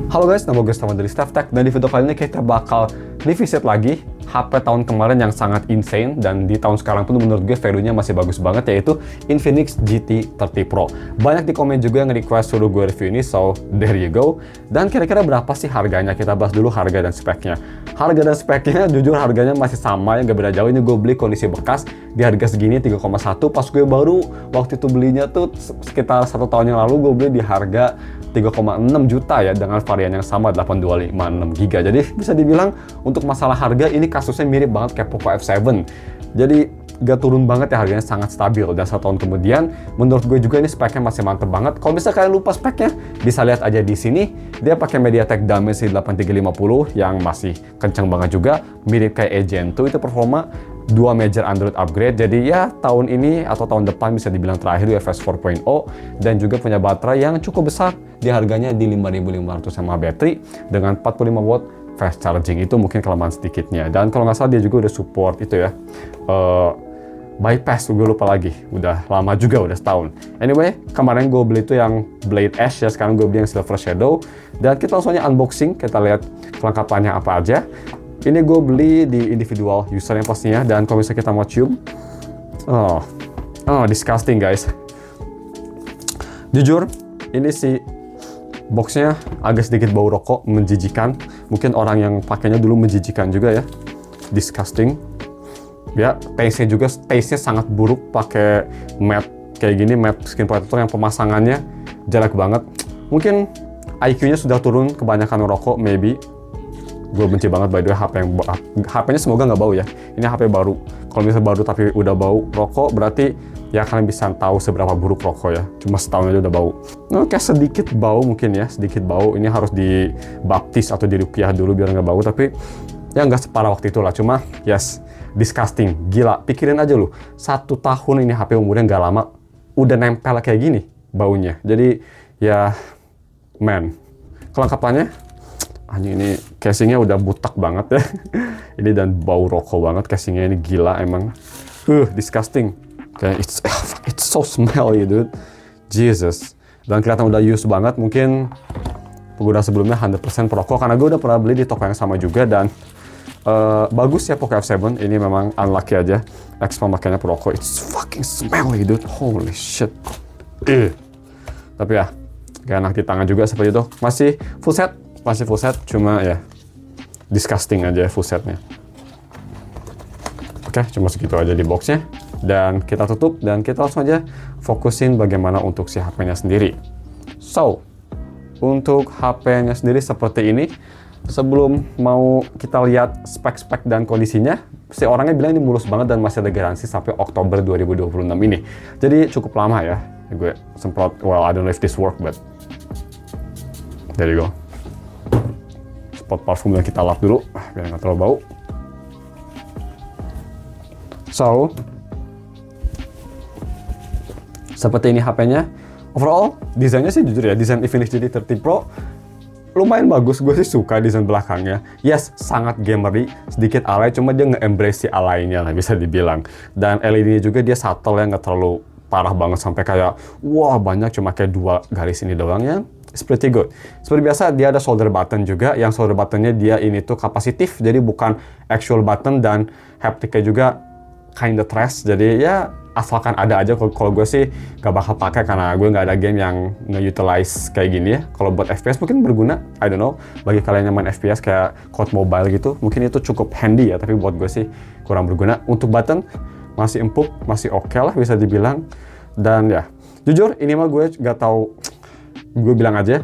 Halo guys, nama gue Stefan dari StefTech, dan di video kali ini kita bakal revisit lagi HP tahun kemarin yang sangat insane, dan di tahun sekarang pun menurut gue value-nya masih bagus banget, yaitu Infinix GT30 Pro. Banyak di komen juga yang request suruh gue review ini, so there you go. Dan kira-kira berapa sih harganya? Kita bahas dulu harga dan speknya. Harga dan speknya, jujur harganya masih sama, yang gak beda jauh. Ini gue beli kondisi bekas di harga segini 3,1. Pas gue baru waktu itu belinya tuh sekitar 1 tahun yang lalu, gue beli di harga 3,6 juta ya, dengan varian yang sama 8256GB. Jadi bisa dibilang untuk masalah harga ini kasusnya mirip banget kayak Poco F7. Jadi gak turun banget ya, harganya sangat stabil. Dan 1 tahun kemudian menurut gue juga ini speknya masih mantep banget. Kalau misalnya kalian lupa speknya, bisa lihat aja di sini. Dia pakai MediaTek Dimensity 8350 yang masih kencang banget juga, mirip kayak Gen 2. Itu performa 2 major Android upgrade, jadi ya tahun ini atau tahun depan bisa dibilang terakhir UFS 4.0, dan juga punya baterai yang cukup besar, di harganya di 5500 mAh baterai dengan 45 watt fast charging. Itu mungkin kelemahan sedikitnya, dan kalau nggak salah dia juga udah support itu ya, bypass, gue lupa lagi, udah lama juga, udah setahun. Anyway, kemarin gue beli itu yang Blade Ash ya, sekarang gue beli yang Silver Shadow, dan kita langsung aja unboxing, kita lihat kelengkapannya apa aja. Ini gue beli di individual usernya pastinya, dan kalau misalnya kita mau cium, disgusting guys. Jujur, ini si boxnya agak sedikit bau rokok, menjijikan. Mungkin orang yang pakainya dulu menjijikan juga ya, disgusting. Ya, taste-nya juga, taste-nya sangat buruk, pakai matte kayak gini, matte skin protector yang pemasangannya jelek banget. Mungkin IQ-nya sudah turun, kebanyakan rokok, maybe. Gue benci banget by the way HP-nya semoga nggak bau ya. Ini HP baru. Kalau misalnya baru tapi udah bau rokok, berarti ya kalian bisa tahu seberapa buruk rokok ya. Cuma setahun aja udah bau. Nah, kayak sedikit bau mungkin ya, sedikit bau. Ini harus dibaptis atau dirupiah dulu biar nggak bau. Tapi ya nggak separah waktu itu lah. Cuma yes, disgusting. Gila, pikirin aja lu. 1 tahun ini HP umurnya nggak lama, udah nempel kayak gini baunya. Jadi ya, man. Kelengkapannya, anjing, ini casingnya udah butak banget ya. Ini dan bau rokok banget casingnya, ini gila emang. Disgusting. Kayak it's so smelly dude. Jesus. Dan kelihatan udah used banget. Mungkin pengguna sebelumnya 100% perokok, karena gue udah pernah beli di toko yang sama juga, dan bagus ya Poco F7. Ini memang unlucky aja, X pemakaiannya perokok. It's fucking smelly dude. Holy shit. Tapi ya, gak enak di tangan juga seperti itu. Masih full set, cuma ya disgusting aja full setnya. Oke, cuma segitu aja di boxnya, dan kita tutup, dan kita langsung aja fokusin bagaimana untuk si HP-nya sendiri. So, untuk HP-nya sendiri seperti ini. Sebelum mau kita lihat spek-spek dan kondisinya, si orangnya bilang ini mulus banget dan masih ada garansi sampai Oktober 2026 ini. Jadi cukup lama ya. Gue semprot, well I don't know if this work, but there you go. Spot parfum yang kita lap dulu biar nggak terlalu bau. So, seperti ini HP-nya. Overall, desainnya sih jujur ya, desain Infinix GT30 Pro lumayan bagus. Gue sih suka desain belakangnya. Yes, sangat gamery, sedikit alay, cuma dia nge-embrace si alaynya lah bisa dibilang. Dan LED-nya juga dia subtle ya, nggak terlalu parah banget sampai kayak wah banyak, cuma kayak 2 garis ini doang ya. It's pretty good. Seperti biasa dia ada shoulder button juga, yang shoulder buttonnya dia ini tuh kapasitif, jadi bukan actual button, dan hapticnya juga kinda trash. Jadi ya asalkan ada aja. Kalau gue sih gak bakal pakai karena gue nggak ada game yang nge-utilize kayak gini ya. Kalau buat FPS mungkin berguna, I don't know. Bagi kalian yang main FPS kayak COD Mobile gitu, mungkin itu cukup handy ya, tapi buat gue sih kurang berguna. Untuk button masih empuk, masih oke lah bisa dibilang. Dan ya jujur ini mah gue gak tahu, gue bilang aja,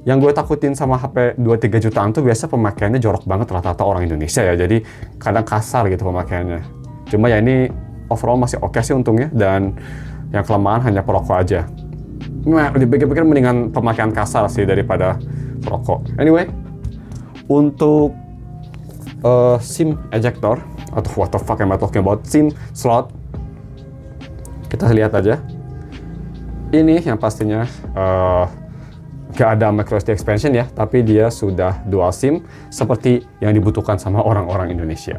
yang gue takutin sama HP 2-3 jutaan tuh biasa pemakaiannya jorok banget rata-rata orang Indonesia ya, jadi kadang kasar gitu pemakaiannya. Cuma ya ini overall masih oke sih untungnya, dan yang kelemahan hanya perokok aja. Nah, dipikir-pikir mendingan pemakaian kasar sih daripada perokok. Anyway, untuk SIM ejector, atau what the fuck am I talking about, SIM slot, kita lihat aja. Ini yang pastinya gak ada microSD expansion ya, tapi dia sudah dual SIM seperti yang dibutuhkan sama orang-orang Indonesia.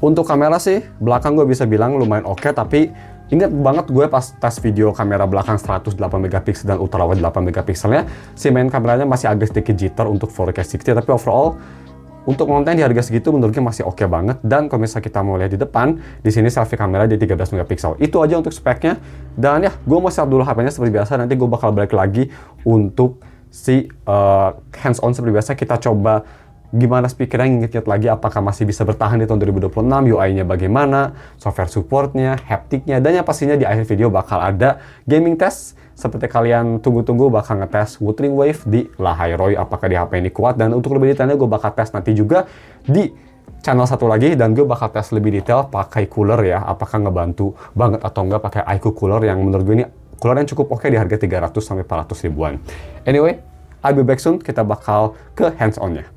Untuk kamera sih, belakang gue bisa bilang lumayan oke, tapi Ingat banget gue pas tes video kamera belakang 108 megapiksel dan ultrawide 8 megapikselnya, si main kameranya masih agak sedikit jitter untuk 4K 60, tapi overall untuk konten di harga segitu menurut gue masih oke banget. Dan kalau misalnya kita mau lihat di depan, di sini selfie kamera di 13 megapiksel. Itu aja untuk speknya. Dan ya, gue mau set dulu HP-nya seperti biasa. Nanti gue bakal balik lagi untuk si hands-on seperti biasa. Kita coba gimana speakernya, inget-inget lagi apakah masih bisa bertahan di tahun 2026, UI-nya bagaimana, software supportnya, haptiknya, dan yang pastinya di akhir video bakal ada gaming test. Seperti kalian tunggu-tunggu, bakal ngetes Wuthering Wave di Lahai Roi, apakah di HP ini kuat. Dan untuk lebih detailnya gue bakal tes nanti juga di channel satu lagi, dan gue bakal tes lebih detail pakai cooler ya, apakah ngebantu banget atau enggak pakai iQOO cooler yang menurut gue ini cooler yang cukup oke di harga 300-400 ribuan. Anyway, I'll be back soon, kita bakal ke hands-on-nya.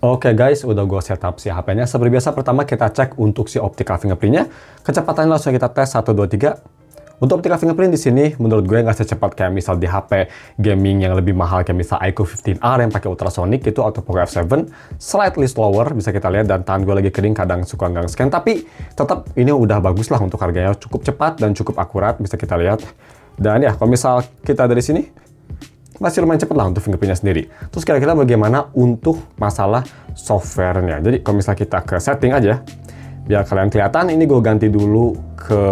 Oke guys, udah gue setup si HP-nya. Seperti biasa, pertama kita cek untuk si optical fingerprint-nya. Kecepatannya langsung kita tes 1, 2, 3. Untuk optical fingerprint di sini, menurut gue nggak secepat kayak misal di HP gaming yang lebih mahal kayak misal iQOO 15R yang pakai ultrasonic itu autofocus F7, slightly slower bisa kita lihat, dan tangan gue lagi kering kadang suka nggak scan, tapi tetap ini udah bagus lah untuk harganya, cukup cepat dan cukup akurat bisa kita lihat. Dan ya, kalau misal kita dari sini masih lumayan cepat lah untuk fingerprintnya sendiri. Terus kira-kira bagaimana untuk masalah softwarenya? Jadi kalau misal kita ke setting aja, biar kalian kelihatan, ini gue ganti dulu ke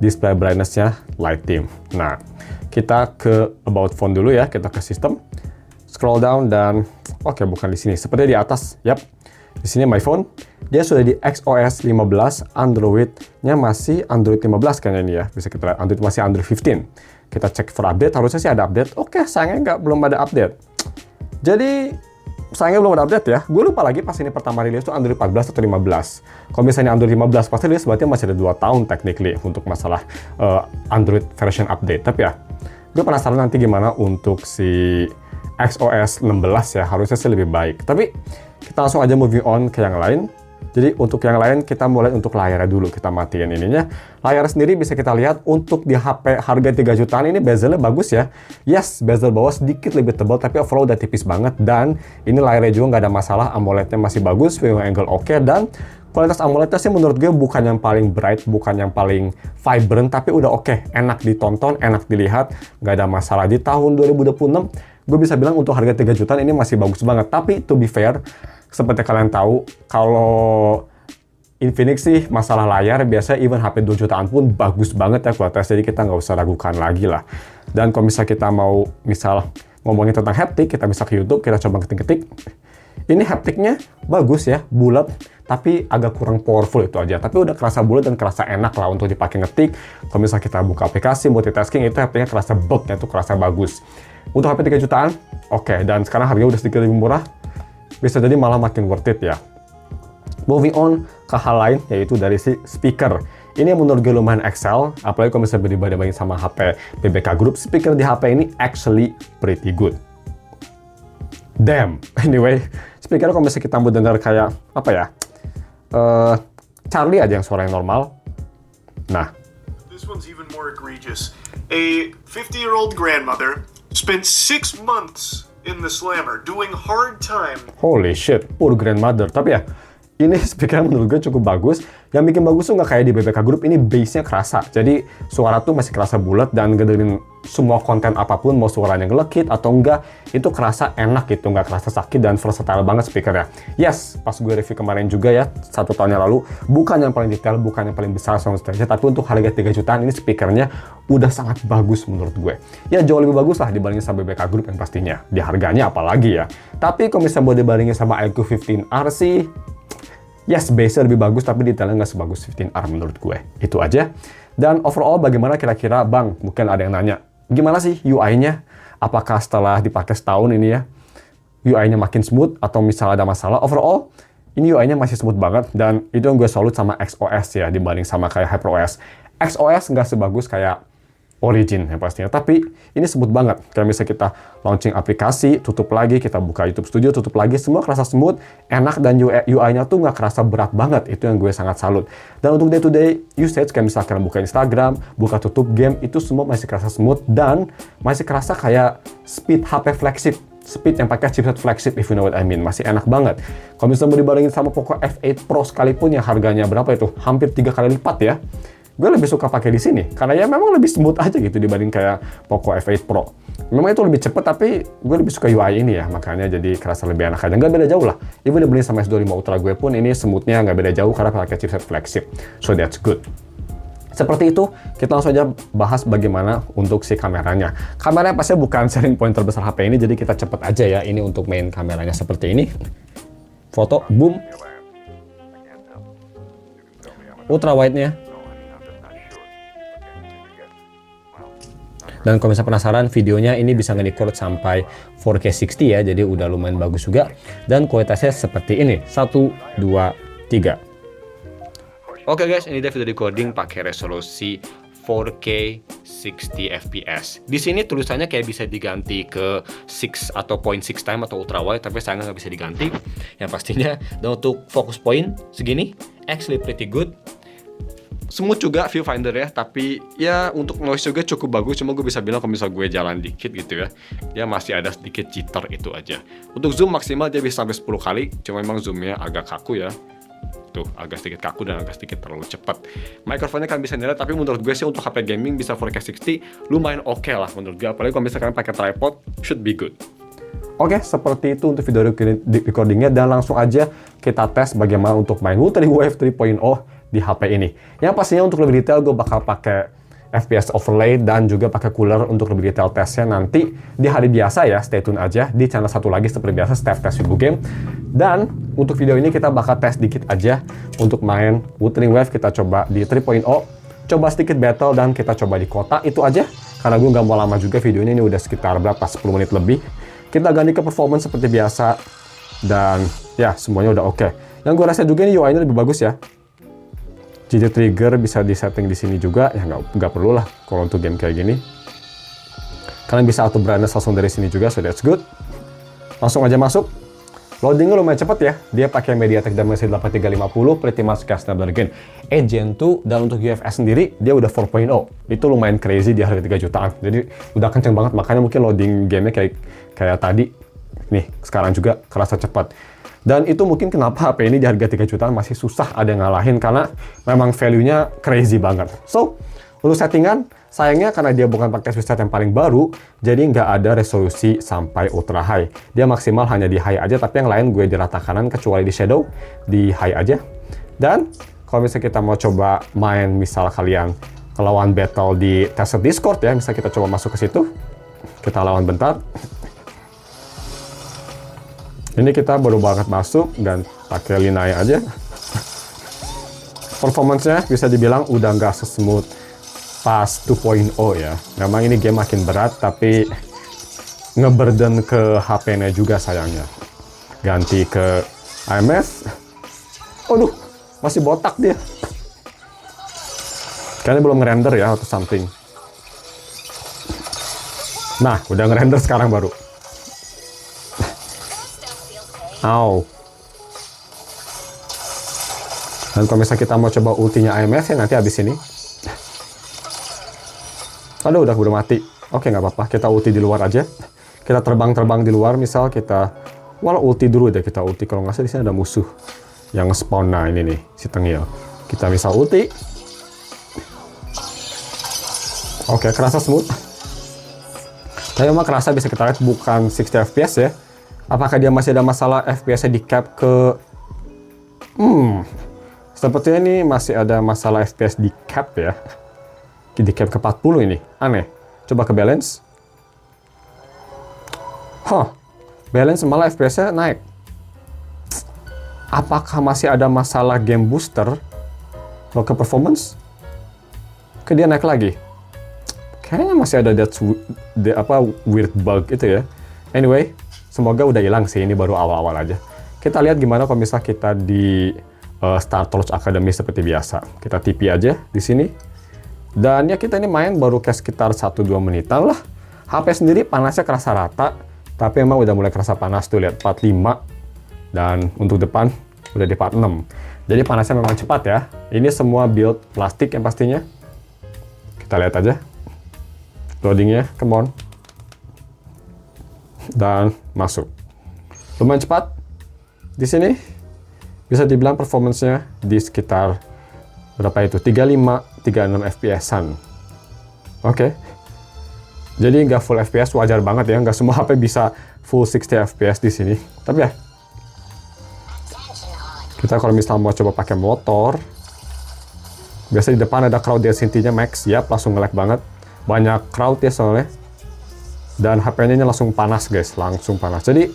display brightness-nya light dim. Nah, kita ke about phone dulu ya, kita ke sistem, scroll down, dan oke, bukan di sini, seperti di atas. Yap, di sini my phone, dia sudah di XOS 15, Android-nya masih Android 15 kayaknya ini ya, bisa kita lihat, Android masih Android 15. Kita cek for update, harusnya sih ada update. Oke, sayangnya belum ada update. Jadi sayangnya belum ada update ya. Gue lupa lagi pas ini pertama rilis itu Android 14 atau 15. Kalau misalnya Android 15 pasti rilis, berarti masih ada 2 tahun technically untuk masalah Android version update. Tapi ya, gue penasaran nanti gimana untuk si XOS 16 ya. Harusnya sih lebih baik. Tapi kita langsung aja moving on ke yang lain. Jadi untuk yang lain kita mulai untuk layarnya dulu, kita matiin ininya. Layar sendiri bisa kita lihat untuk di HP harga 3 jutaan ini bezelnya bagus ya. Yes, bezel bawah sedikit lebih tebal tapi overall udah tipis banget, dan ini layarnya juga nggak ada masalah, AMOLED-nya masih bagus, viewing angle oke, dan kualitas AMOLED-nya sih menurut gue bukan yang paling bright, bukan yang paling vibrant, tapi udah oke, enak ditonton, enak dilihat, nggak ada masalah. Di tahun 2026 gue bisa bilang untuk harga 3 jutaan ini masih bagus banget. Tapi to be fair, seperti kalian tahu, kalau Infinix sih masalah layar, biasa even HP 2 jutaan pun bagus banget ya kualitasnya, jadi kita nggak usah ragukan lagi lah. Dan kalau misal kita mau ngomongin tentang haptik, kita bisa ke YouTube, kita coba ketik-ketik. Ini haptiknya bagus ya, bulat, tapi agak kurang powerful itu aja. Tapi udah kerasa bulat dan kerasa enak lah untuk dipakai ngetik. Kalau misal kita buka aplikasi, multitasking, itu haptiknya kerasa bulknya tuh kerasa bagus. Untuk HP 3 jutaan, oke, dan sekarang harganya udah sedikit lebih murah, bisa jadi malah makin worth it ya. Moving on ke hal lain, yaitu dari si speaker. Ini yang menurut gue lumayan excel, apalagi kalau misalnya dibanding sama HP PBK Group, speaker di HP ini actually pretty good. Damn. Anyway, speaker kalau misalnya kita mau dengar kayak, apa ya, Charlie aja yang suaranya normal. Nah. This one's even more egregious. A 50-year-old grandmother spent 6 months in the Slammer doing hard time. Holy shit, poor grandmother. Tapi ya, ini speaker menurut gue cukup bagus. Yang bikin bagus tuh nggak kayak di BBK Group, ini bass-nya kerasa. Jadi suara tuh masih kerasa bulat, dan ngedengerin semua konten apapun, mau suaranya ngelekit atau enggak, itu kerasa enak gitu, nggak kerasa sakit, dan versatile banget speakernya. Yes, pas gue review kemarin juga ya, 1 tahun yang lalu, bukan yang paling detail, bukan yang paling besar sound stage, tapi untuk harga 3 jutaan ini speakernya udah sangat bagus menurut gue. Ya jauh lebih bagus lah dibandingin sama BBK Group yang pastinya. Di harganya apalagi ya. Tapi kalau misalnya mau dibandingin sama iQOO 15R sih, yes, base-nya lebih bagus, tapi detailnya nggak sebagus 15R menurut gue. Itu aja. Dan overall bagaimana kira-kira, Bang? Mungkin ada yang nanya, gimana sih UI-nya? Apakah setelah dipakai setahun ini ya, UI-nya makin smooth atau misalnya ada masalah? Overall, ini UI-nya masih smooth banget, dan itu yang gue salut sama XOS ya, dibanding sama kayak HyperOS. XOS nggak sebagus kayak Origin ya pastinya, tapi ini smooth banget. Kayak misalnya kita launching aplikasi, tutup lagi, kita buka YouTube Studio, tutup lagi, semua kerasa smooth, enak, dan UI-nya tuh nggak kerasa berat banget. Itu yang gue sangat salut. Dan untuk day-to-day usage, kayak misalkan buka Instagram, buka tutup game, itu semua masih kerasa smooth, dan masih kerasa kayak speed HP flagship. Speed yang pakai chipset flagship, if you know what I mean. Masih enak banget. Kalau misalnya mau dibandingin sama Poco F8 Pro sekalipun, yang harganya berapa itu? Hampir 3 kali lipat ya. gue lebih suka pakai di sini karena ya memang lebih smooth aja gitu dibanding kayak Poco F8 Pro. Memang itu lebih cepet tapi gue lebih suka UI ini ya, makanya jadi kerasa lebih enak aja. Nggak beda jauh lah. Even dibanding sama S25 Ultra gue pun ini smoothnya nggak beda jauh karena pakai chipset flagship. So that's good. Seperti itu, kita langsung aja bahas bagaimana untuk si kameranya. Kameranya pasti bukan selling point terbesar HP ini, jadi kita cepet aja ya. Ini untuk main kameranya seperti ini. Foto, boom. Ultra wide-nya. Dan kalau misalnya penasaran, videonya ini bisa nge-record sampai 4K 60 ya, jadi udah lumayan bagus juga. Dan kualitasnya seperti ini, 1, 2, 3. Oke guys, ini dia video recording pakai resolusi 4K 60 fps. Di sini tulisannya kayak bisa diganti ke 6 atau 0.6 time atau ultra wide, tapi sayangnya nggak bisa diganti. Yang pastinya, dan untuk focus point segini, actually pretty good. Smooth juga viewfinder ya, tapi ya untuk noise juga cukup bagus. Cuma gue bisa bilang kalau misal gue jalan dikit gitu ya, dia masih ada sedikit jitter itu aja. Untuk zoom maksimal dia bisa sampai 10 kali, cuma memang zoomnya agak kaku ya. Tuh, agak sedikit kaku dan agak sedikit terlalu cepat. Mikrofonnya kan bisa nilai, tapi menurut gue sih untuk HP gaming bisa 4K 60 lumayan oke lah menurut gue. Apalagi kalau misalkan pakai tripod, should be good. Oke, seperti itu untuk video recordingnya, dan langsung aja kita tes bagaimana untuk main Ultra Wave 3.0 di HP ini. Yang pastinya untuk lebih detail gue bakal pakai FPS overlay dan juga pakai cooler untuk lebih detail tesnya nanti di hari biasa ya. Stay tune aja di channel satu lagi seperti biasa, Steph Test Wibu Game. Dan untuk video ini kita bakal tes dikit aja untuk main Wuthering Wave. Kita coba di 3.0, coba sedikit battle, dan kita coba di kota. Itu aja, karena gue nggak mau lama juga videonya, ini udah sekitar berapa, 10 menit lebih. Kita ganti ke performance seperti biasa, dan ya semuanya udah oke. Yang gue rasa juga ini UI-nya lebih bagus ya. GT trigger bisa disetting di sini juga, ya nggak perlu lah kalau untuk game kayak gini. Kalian bisa auto brightness langsung dari sini juga, so that's good. Langsung aja masuk. Loadingnya lumayan cepet ya, dia pakai MediaTek Dimensity 8350, pretty much kayak Snapdragon 8 Gen 2, dan untuk UFS sendiri, dia udah 4.0. Itu lumayan crazy di harga 3 jutaan, jadi udah kenceng banget, makanya mungkin loading gamenya kayak tadi, nih, sekarang juga kerasa cepat. Dan itu mungkin kenapa HP ini di harga 3 jutaan masih susah ada yang ngalahin, karena memang value-nya crazy banget. So, untuk settingan, sayangnya karena dia bukan pakai chipset yang paling baru, jadi nggak ada resolusi sampai ultra high. Dia maksimal hanya di high aja, tapi yang lain gue di rata kanan, kecuali di shadow, di high aja. Dan kalau misalnya kita mau coba main, misal kalian lawan battle di tested Discord ya, misalnya kita coba masuk ke situ, kita lawan bentar. Ini kita baru banget masuk dan pakai Linai aja. Performance-nya bisa dibilang udah nggak sesmooth pas 2.0 ya. Memang ini game makin berat, tapi ngeburden ke HP-nya juga sayangnya. Ganti ke IMF. Aduh, masih botak dia. Kayaknya belum ngerender ya atau something. Nah, udah ngerender sekarang baru. Au. Dan kalau misalnya kita mau coba ultinya IMF ya nanti habis ini. Aduh, udah mati. Oke, nggak apa-apa. Kita ulti di luar aja. Kita terbang-terbang di luar. Misal kita, ulti dulu deh. Kita ulti. Kalau nggak salah di sini ada musuh yang spawn. Nah, ini nih, si Tengil. Kita misal ulti. Oke, kerasa smooth. Tapi memang kerasa bisa kita lihat bukan 60 fps ya. Apakah dia masih ada masalah FPS-nya di cap ke... Sepertinya ini masih ada masalah FPS di cap ya. Di cap ke 40 ini. Aneh. Coba ke balance. Balance malah FPS-nya naik. Apakah masih ada masalah game booster? Kalau ke performance? Oke, dia naik lagi. Kayaknya masih ada weird bug itu ya. Anyway, semoga udah hilang sih, ini baru awal-awal aja. Kita lihat gimana kalau misalnya kita di Startorch Academy seperti biasa. Kita TP aja di sini. Dan ya kita ini main baru kayak sekitar 1-2 menitan lah. HP sendiri panasnya kerasa rata, tapi emang udah mulai kerasa panas tuh, lihat 45. Dan untuk depan udah di 46. Jadi panasnya memang cepat ya. Ini semua build plastik yang pastinya. Kita lihat aja. Loadingnya, come on. Dan masuk. Lumayan cepat. Di sini bisa dibilang performance-nya di sekitar berapa itu? 35, 36 FPS-an. Oke. Jadi nggak full FPS, wajar banget ya. Nggak semua HP bisa full 60 FPS di sini. Tapi ya, kita kalau misal mau coba pakai motor, biasa di depan ada crowd density-nya max. Yap, langsung nge-lag banget. Banyak crowd ya soalnya. Dan HP-nya langsung panas guys, langsung panas. Jadi,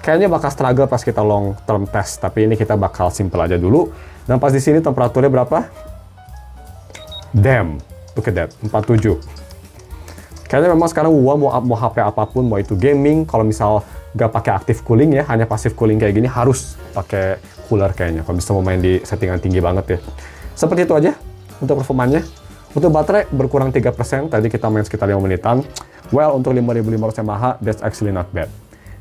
kayaknya bakal struggle pas kita long term test. Tapi ini kita bakal simple aja dulu. Dan pas di sini temperaturnya berapa? Damn, look at that, 47. Kayaknya memang sekarang gua mau HP apapun, mau itu gaming, kalau misal nggak pakai active cooling ya, hanya passive cooling kayak gini, harus pakai cooler kayaknya. Kalau bisa mau main di settingan tinggi banget ya. Seperti itu aja untuk performanya. Untuk baterai berkurang 3%, tadi kita main sekitar 5 menitan. Well, untuk 5500 mAh, that's actually not bad.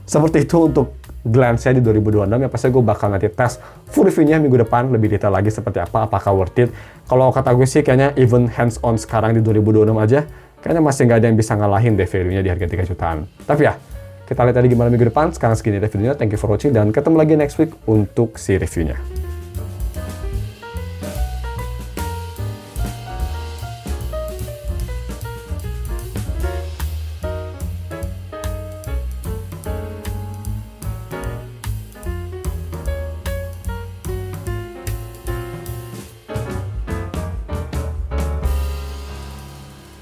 Seperti itu untuk glance-nya di 2026, ya pasti gue bakal nanti tes full review-nya minggu depan, lebih detail lagi seperti apa, apakah worth it. Kalau kata gue sih kayaknya even hands-on sekarang di 2026 aja, kayaknya masih nggak ada yang bisa ngalahin deh value-nya di harga 3 jutaan. Tapi ya, kita lihat tadi gimana minggu depan. Sekarang segini deh videonya, thank you for watching, dan ketemu lagi next week untuk si reviewnya.